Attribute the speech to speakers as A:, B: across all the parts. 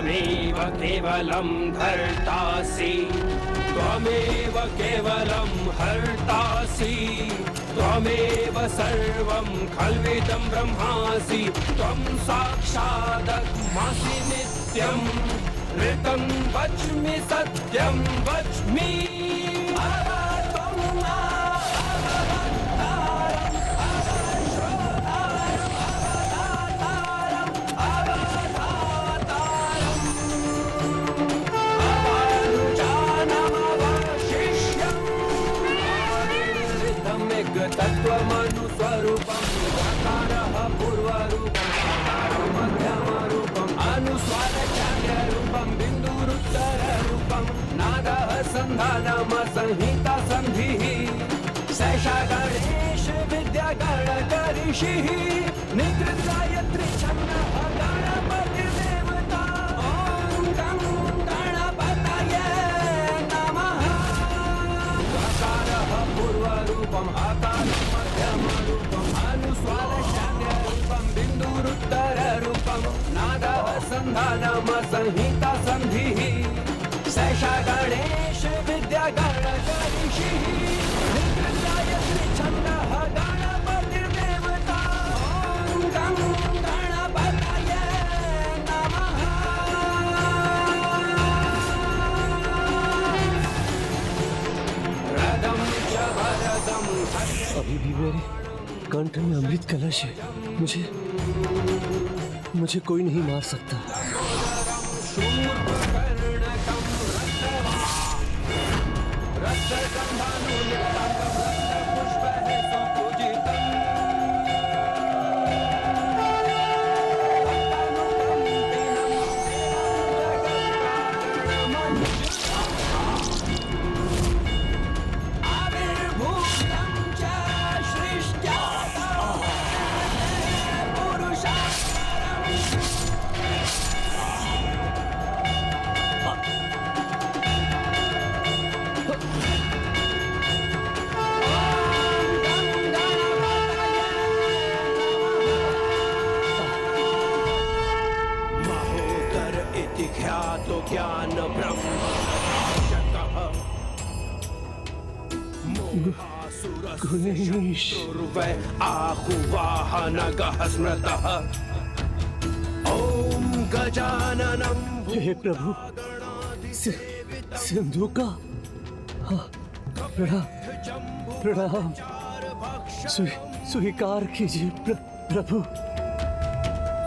A: त्वमेव केवलं धर्तासि, त्वमेव केवलं हर्तासि, त्वमेव सर्वं खल्विदं ब्रह्मासि, त्वं साक्षादग्मासि नित्यं, ऋतं वच्मि सत्यं वच्मि। तत्त्वमनुस्वरूपं आकारः पूर्वरूपं मध्यमरूपम् अनुस्वारचार्यरूपं बिन्दुरुत्तररूपं नादः सन्धानम संहिता सन्धिः सैषा गणेश विद्या गणकऋषिः निकृत गायत्री छन्दः गणपतिर्देवता। ॐ गं गणपतये नमः। आकारः पूर्वरूपम् आकारः मध्यमरूपम् अनुस्वारचार्यरूपं बिन्दुरुत्तररूपं नादः सन्धानम संहिता सन्धिः सैषा गणेश विद्या गणकऋषिः निकृत गायत्री छन्दः गणपतिर्देवता। ॐ गं गणपतये नमः। रदं च वरदं
B: अभी भी मेरे कंठ में अमृत कलश है। मुझे कोई नहीं मार सकता।
A: शूर्पकर्णकं रक्तगन्धानुलिप्तं रक्तपुष्पैः सुपूजितम् आविर्भूतं च सृष्ट्या पुरुषाकारम्। महोदर इति ख्यातो ज्ञान ब्रह्मशतः मोहासुरस्यशत्रुर्वै आहुवाहनगः स्मृतः। ॐ गजाननं
B: हे प्रभु, सिंधु का प्रणाम स्वीकार कीजिए प्रभु।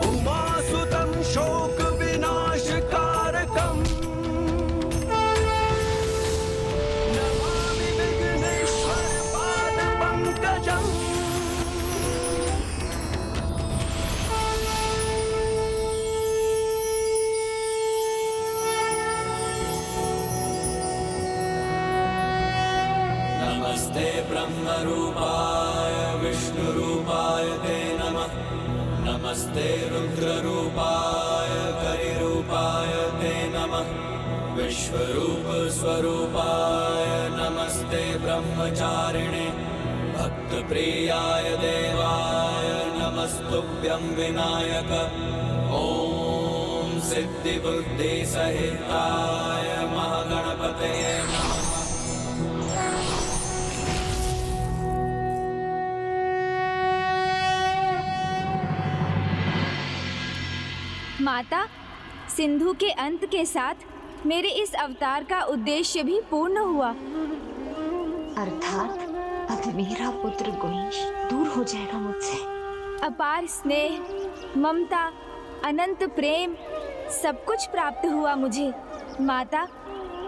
A: उमासुतं शोक विनाशकारकम् नमामि विघ्नेश्वर पाद पंकजम्।
C: नमस्ते ब्रह्मरूपाय विष्णुरूपाय ते नमः। नमस्ते रुद्ररूपाय करिरूपाय ते नमः। विश्वरूप स्वरूपाय नमस्ते ब्रह्मचारिणे भक्तप्रियाय देवाय नमस्तुभ्यं विनायक। ॐ सिद्धिबुद्धिसहिताय महागणपतये नमः।
D: माता, सिंधु के अंत के साथ मेरे इस अवतार का उद्देश्य भी पूर्ण हुआ।
E: अर्थात अब मेरा पुत्र गोइंश दूर हो जाएगा मुझसे।
D: अपार स्नेह, ममता, अनंत प्रेम सब कुछ प्राप्त हुआ मुझे। माता,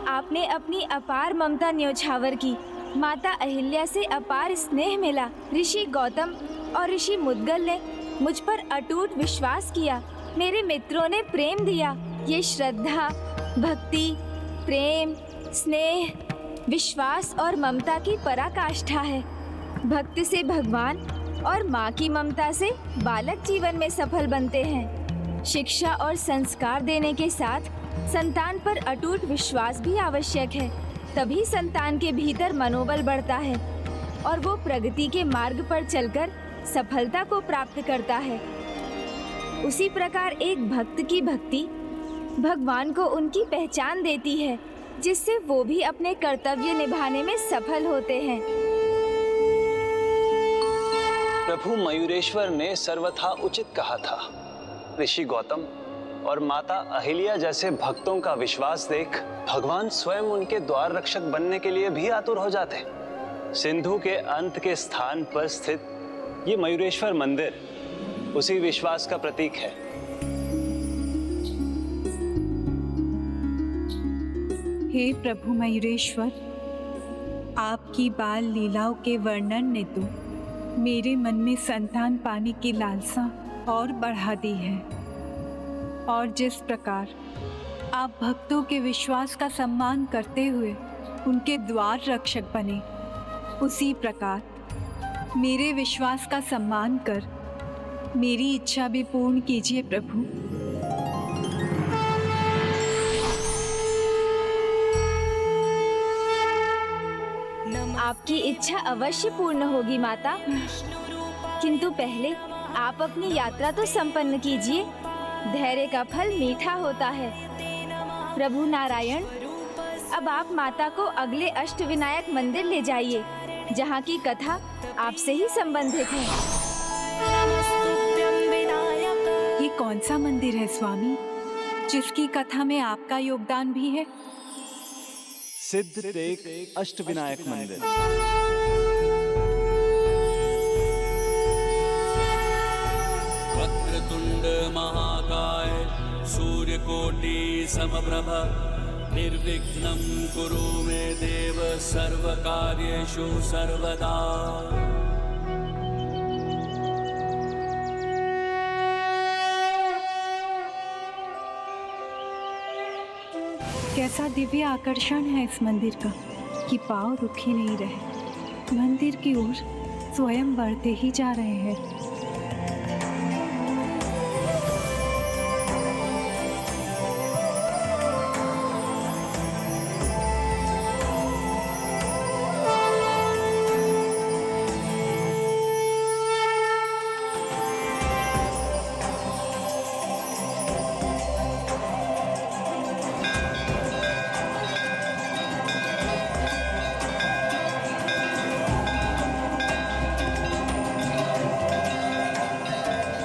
D: आपने अपनी अपार ममता न्योछावर की। माता अहिल्या से अपार स्नेह मिला। ऋषि गौतम और ऋषि मुद्गल ने मुझ पर अटूट विश्वास किया। मेरे मित्रों ने प्रेम दिया। ये श्रद्धा, भक्ति, प्रेम, स्नेह, विश्वास और ममता की पराकाष्ठा है। भक्त से भगवान और माँ की ममता से बालक जीवन में सफल बनते हैं। शिक्षा और संस्कार देने के साथ संतान पर अटूट विश्वास भी आवश्यक है। तभी संतान के भीतर मनोबल बढ़ता है और वो प्रगति के मार्ग पर चलकर सफलता को प्राप्त करता है। उसी प्रकार एक भक्त की भक्ति भगवान को उनकी पहचान देती है, जिससे वो भी अपने कर्तव्य निभाने में सफल होते हैं।
F: प्रभु मयूरेश्वर ने सर्वथा उचित कहा था। ऋषि गौतम और माता अहिल्या जैसे भक्तों का विश्वास देख भगवान स्वयं उनके द्वार रक्षक बनने के लिए भी आतुर हो जाते। सिंधु के अंत के स्थान पर स्थित ये मयूरेश्वर मंदिर उसी विश्वास का प्रतीक है।
G: हे प्रभु मयूरेश्वर, आपकी बाल लीलाओं के वर्णन ने तो मेरे मन में संतान पाने की लालसा और बढ़ा दी है। और जिस प्रकार आप भक्तों के विश्वास का सम्मान करते हुए उनके द्वार रक्षक बने, उसी प्रकार मेरे विश्वास का सम्मान कर मेरी इच्छा भी पूर्ण कीजिए प्रभु।
D: आपकी इच्छा अवश्य पूर्ण होगी माता, किंतु पहले आप अपनी यात्रा तो संपन्न कीजिए। धैर्य का फल मीठा होता है। प्रभु नारायण, अब आप माता को अगले अष्टविनायक मंदिर ले जाइए, जहाँ की कथा आपसे ही संबंधित है।
G: ये कौन सा मंदिर है स्वामी, जिसकी कथा में आपका योगदान भी है?
F: सिद्ध टेक अष्टविनायक मंदिर।
C: वक्रतुंड महाकाय सूर्यकोटि समप्रभ निर्विघ्नं कुरु मे देव सर्वकार्येषु सर्वदा।
G: कैसा दिव्य आकर्षण है इस मंदिर का कि पांव रुके नहीं रहे। मंदिर की ओर स्वयं बढ़ते ही जा रहे हैं।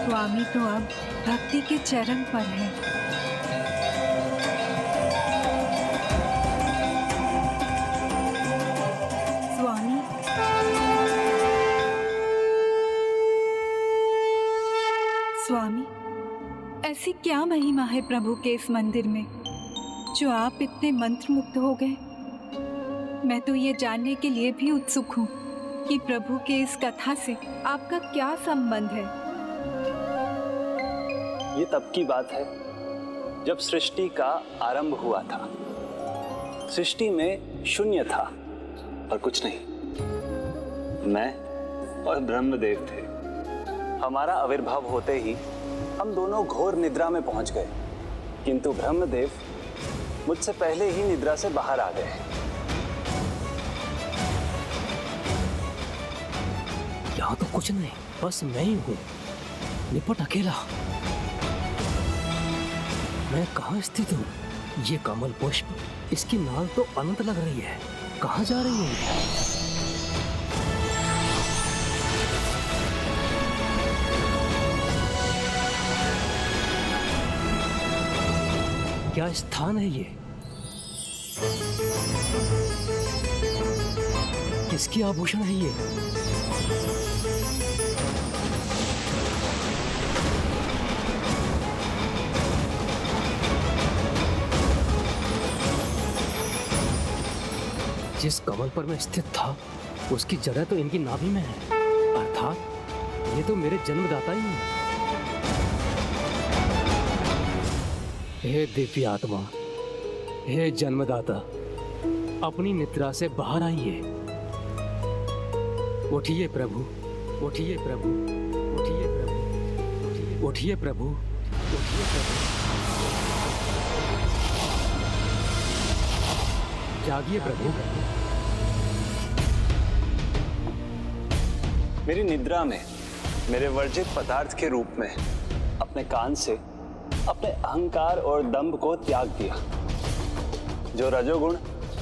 G: स्वामी तो अब भक्ति के चरण पर है। स्वामी, स्वामी, ऐसी क्या महिमा है प्रभु के इस मंदिर में जो आप इतने मंत्रमुग्ध हो गए? मैं तो ये जानने के लिए भी उत्सुक हूँ कि प्रभु के इस कथा से आपका क्या संबंध है।
F: ये तब की बात है जब सृष्टि का आरंभ हुआ था। सृष्टि में शून्य था और कुछ नहीं। मैं और ब्रह्मदेव थे। हमारा आविर्भाव होते ही हम दोनों घोर निद्रा में पहुंच गए, किंतु ब्रह्मदेव मुझसे पहले ही निद्रा से बाहर आ गए।
B: यहाँ तो कुछ नहीं, बस मैं ही हूँ, निपट अकेला। मैं कहाँ स्थित हूँ? ये कमल पुष्प, इसकी नाल तो अनंत लग रही है। कहाँ जा रही है? क्या स्थान है ये? किसकी आभूषण है ये? जिस कमल पर मैं स्थित था उसकी जड़ें तो इनकी नाभि में है, अर्थात ये तो मेरे जन्मदाता ही है। हे दिव्य आत्मा, हे जन्मदाता, अपनी निद्रा से बाहर आइए। उठिए प्रभु, उठिए प्रभु, उठिए प्रभु, उठिए प्रभु, उठिए प्रभु, जागिए प्रभु।
F: मेरी निद्रा में मेरे वर्जित पदार्थ के रूप में अपने कान से अपने अहंकार और दंभ को त्याग दिया। जो रजोगुण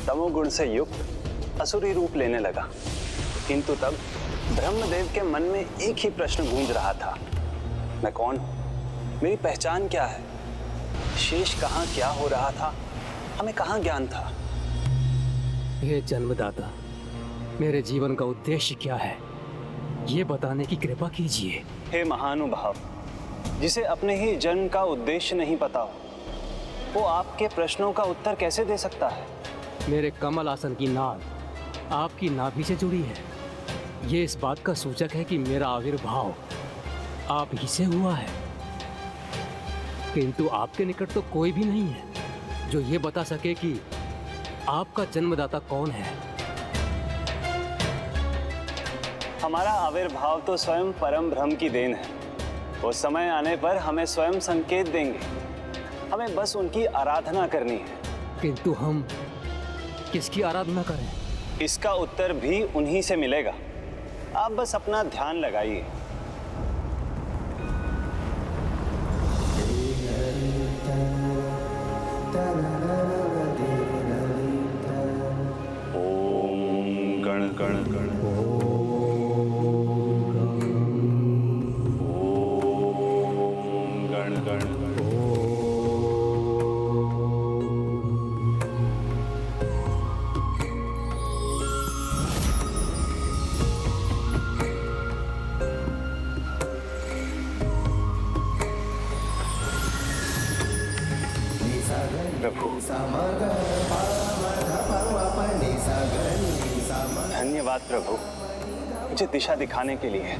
F: तमोगुण से युक्त असुरी रूप लेने लगा। किंतु तब ब्रह्मदेव के मन में एक ही प्रश्न गूंज रहा था, मैं कौन हूं? मेरी पहचान क्या है? शेष कहां क्या हो रहा था? हमें कहां ज्ञान था?
B: हे जन्मदाता, मेरे जीवन का उद्देश्य क्या है, ये बताने की कृपा कीजिए।
F: हे महानुभाव, जिसे अपने ही जन्म का उद्देश्य नहीं पता हो, वो आपके प्रश्नों का उत्तर कैसे दे सकता है?
B: मेरे कमल आसन की नाल आपकी नाभि से जुड़ी है। ये इस बात का सूचक है कि मेरा आविर्भाव आप ही से हुआ है। किंतु आपके निकट तो कोई भी नहीं है जो ये बता सके कि आपका जन्मदाता कौन है।
F: हमारा आविर्भाव तो स्वयं परम ब्रह्म की देन है। वो समय आने पर हमें स्वयं संकेत देंगे। हमें बस उनकी आराधना करनी है।
B: किंतु हम किसकी आराधना करें?
F: इसका उत्तर भी उन्हीं से मिलेगा। आप बस अपना ध्यान लगाइए। ओम गण गण गण धन्यवाद प्रभु, मुझे दिशा दिखाने के लिए।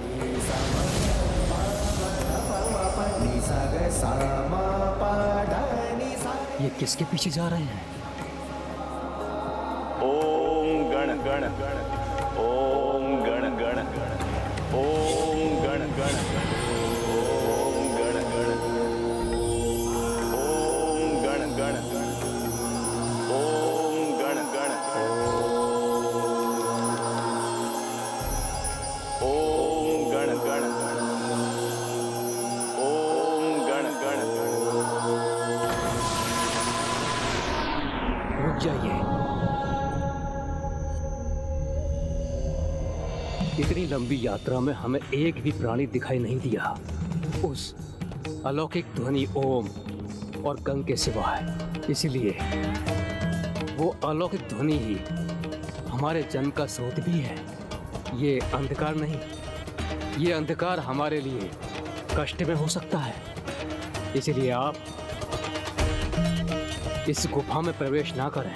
B: ये किसके पीछे जा रहे हैं?
F: ओम गण गण गण, ओम गण गण गण, ओम गण गण, ओम गण गण, ओम गण गण, ओम गण गण, ओम गण गण, ओम गण गण।
B: रुक जाइए। इतनी लंबी यात्रा में हमें एक भी प्राणी दिखाई नहीं दिया उस अलौकिक ध्वनि ओम और गंग के सिवाय। इसलिए वो अलौकिक ध्वनि ही हमारे जन्म का स्रोत भी है। ये अंधकार नहीं, ये अंधकार हमारे लिए कष्ट में हो सकता है। इसलिए आप इस गुफा में प्रवेश ना करें।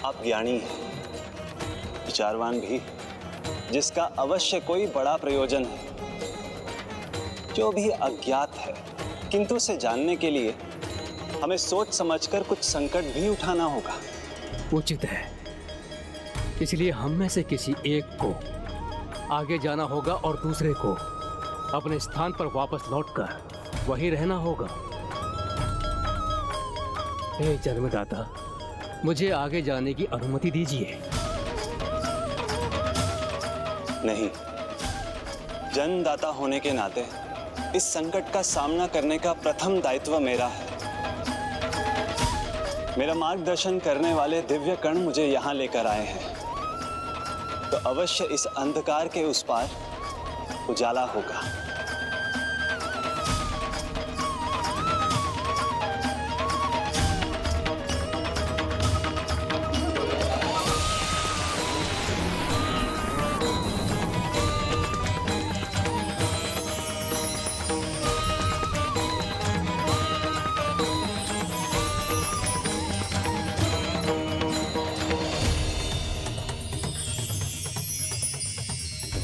F: आप ज्ञानी हैं, विचारवान भी, जिसका अवश्य कोई बड़ा प्रयोजन है। जो भी अज्ञात है, किंतु उसे जानने के लिए हमें सोच समझकर कुछ संकट भी उठाना होगा।
B: उचित है। इसलिए हम में से किसी एक को आगे जाना होगा और दूसरे को अपने स्थान पर वापस लौटकर वहीं रहना होगा। हे जन्मदाता, मुझे आगे जाने की अनुमति दीजिए।
F: नहीं, जन्मदाता होने के नाते इस संकट का सामना करने का प्रथम दायित्व मेरा है। मेरा मार्गदर्शन करने वाले दिव्य कण मुझे यहाँ लेकर आए हैं, तो अवश्य इस अंधकार के उस पार उजाला होगा।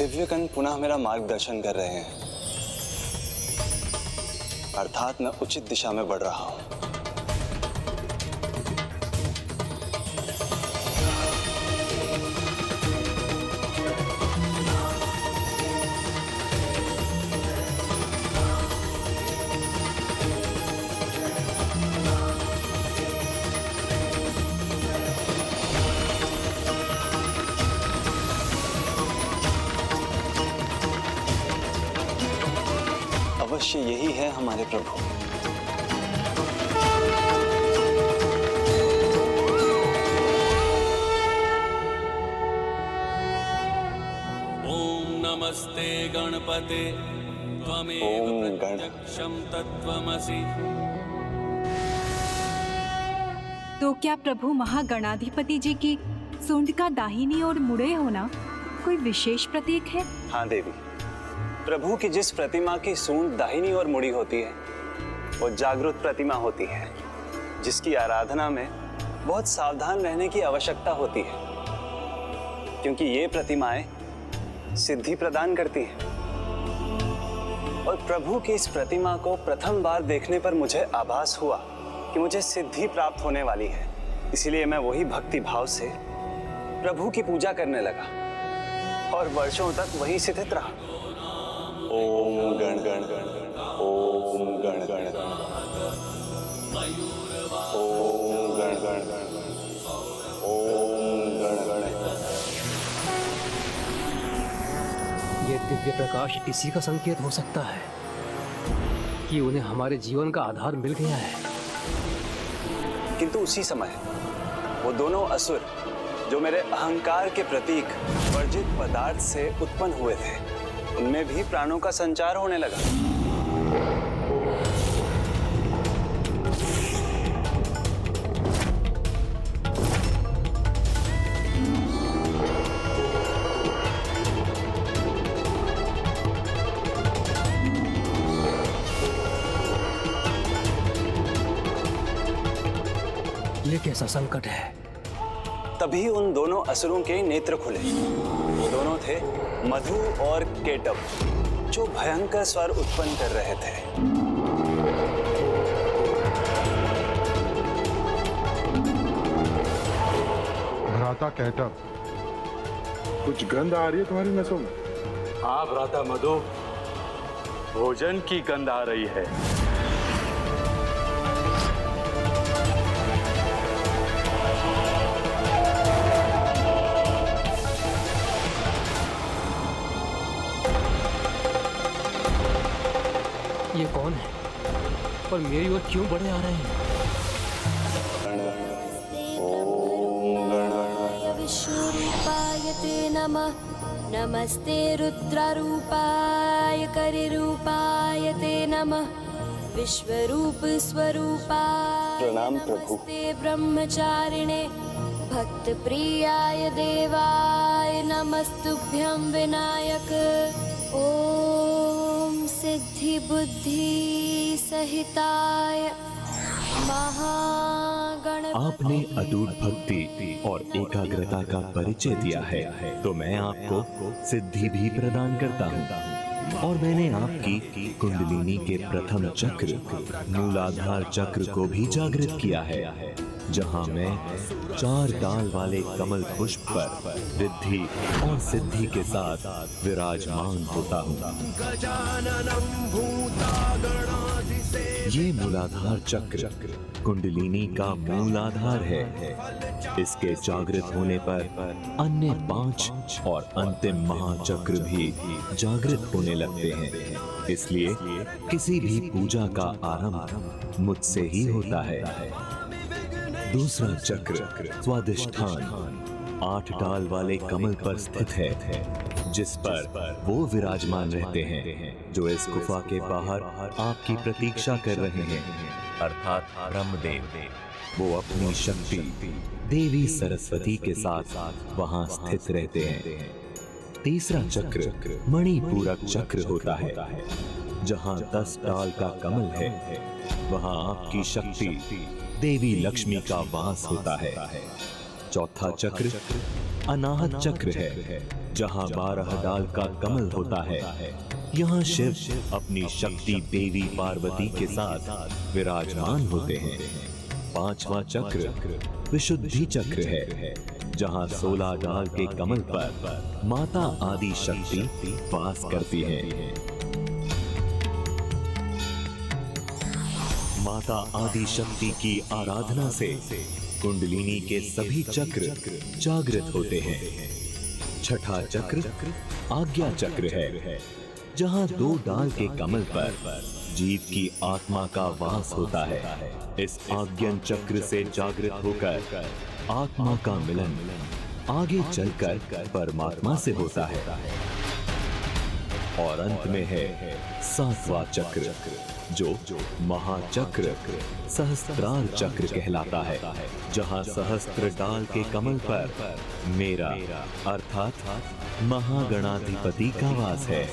F: दिव्यकण पुनः मेरा मार्गदर्शन कर रहे हैं, अर्थात मैं उचित दिशा में बढ़ रहा हूं। अवश्य यही है हमारे प्रभु।
C: ओम नमस्ते गणपते त्वमेव
F: ओम गण-
C: प्रत्यक्षं तत्त्वमसि।
G: तो क्या प्रभु महागणाधिपति जी की सूंड का दाहिनी ओर मुड़े होना कोई विशेष प्रतीक है?
F: हाँ देवी, प्रभु की जिस प्रतिमा की सूंड दाहिनी ओर मुड़ी होती है वो जागृत प्रतिमा होती है, जिसकी आराधना में बहुत सावधान रहने की आवश्यकता होती है, क्योंकि ये प्रतिमाएं सिद्धि प्रदान करती हैं। और प्रभु की इस प्रतिमा को प्रथम बार देखने पर मुझे आभास हुआ कि मुझे सिद्धि प्राप्त होने वाली है। इसीलिए मैं वही भक्ति भाव से प्रभु की पूजा करने लगा और वर्षों तक वहीं स्थित रहा। ओम गण गण गण गण, ओम गण गण गण, ओम गण गण गण गण, ओम गण गण।
B: ये दिव्य प्रकाश इसी का संकेत हो सकता है कि उन्हें हमारे जीवन का आधार मिल गया है।
F: किंतु उसी समय वो दोनों असुर जो मेरे अहंकार के प्रतीक वर्जित पदार्थ से उत्पन्न हुए थे, उनमें भी प्राणों का संचार होने लगा।
B: ये कैसा संकट है?
F: तभी उन दोनों असुरों के नेत्र खुले। वो दोनों थे मधु और केटव, जो भयंकर स्वर उत्पन्न कर रहे थे।
H: भ्राता केटव, कुछ गंध आ रही है तुम्हारी नसों में?
I: हाँ भ्राता मधु, भोजन की गंध आ रही है।
B: ये कौन है और मेरी ओर क्यों बढ़े आ रहे हैं?
J: विश्वरूपाय ते नमः। नमस्ते रुद्ररूपाय करिरूपाय ते नमः। विश्वरूप स्वरूपाय
F: प्रणाम प्रभु।
J: नमस्ते ब्रह्मचारिणे भक्त प्रियाय देवाय नमस्तुभ्यं विनायक। ओम सिद्धि बुद्धि सहिताय
K: आपने अटूट भक्ति और एकाग्रता का परिचय दिया है, तो मैं आपको सिद्धि भी प्रदान करता हूँ। और मैंने आपकी कुंडलिनी के प्रथम चक्र मूलाधार चक्र को भी जागृत किया है, जहाँ मैं 4 डाल वाले कमल पुष्प पर रिद्धि और सिद्धि के साथ विराजमान होता हूँ। ये मूलाधार चक्र कुंडलिनी का मूल आधार है। इसके जागृत होने पर अन्य 5 और अंतिम महाचक्र भी जागृत होने लगते हैं। इसलिए किसी भी पूजा का आरंभ मुझसे ही होता है। दूसरा चक्र स्वादिष्ठान 8 डाल वाले कमल पर स्थित है, जिस पर वो विराजमान रहते हैं जो इस गुफा के बाहर आपकी प्रतीक्षा कर रहे हैं, अर्थात ब्रह्मदेव। वो अपनी शक्ति देवी सरस्वती के साथ वहां स्थित रहते हैं। तीसरा चक्र मणिपूरक चक्र होता है, जहां 10 डाल का कमल है, वहां आपकी शक्ति देवी लक्ष्मी का वास होता है। चौथा चक्र अनाहत चक्र है, जहां 12 डाल का कमल होता है। यहाँ शिव अपनी शक्ति देवी पार्वती के साथ विराजमान होते हैं। पांचवा चक्र विशुद्धि चक्र है, जहाँ 16 डाल के कमल पर माता आदि शक्ति वास करती है। माता आदि शक्ति की आराधना से कुंडलिनी के सभी चक्र जागृत होते हैं। छठा चक्र आज्ञा चक्र है, जहाँ 2 डाल के कमल पर जीव की आत्मा का वास होता है। इस आज्ञान चक्र से जागृत होकर आत्मा का मिलन आगे चलकर परमात्मा से होता है। और अंत में है 7वां चक्र, जो महाचक्र सहस्त्रार चक्र कहलाता है, जहाँ सहस्त्र डाल के कमल पर मेरा अर्थात महागणाधिपति का वास है।